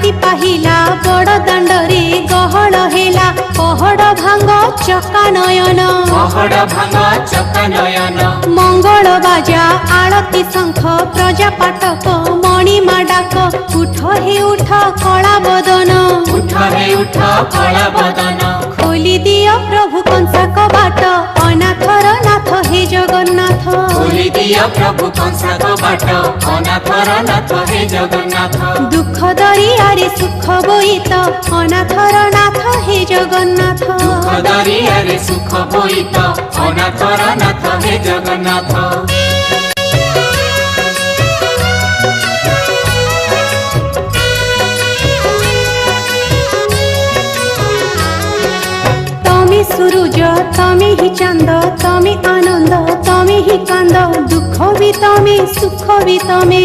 राति पाहिला बड़ दाण्डरे गहळ हेला पहड़ भांग चका नयन मंगल बाजा आळती शंख प्रजा पाटक मणिमा डाक उठ हे उठ कला बदन खोली दिय प्रभु कंसा कबाट अनाथर नाथ हे जगन्नाथ खोली दिय प्रभु कंसा कबाट अनाथर नाथ हे जगन्नाथ दुख दरियारे सुख बोईत अनाथर नाथ हे जगन्नाथ दुख दरियारे सुख बोईत अनाथर नाथ हे जगन्नाथ सूरज तमे ही चांद तमे आनंद तमे ही कांद दुख भी तमे सुख भी तमे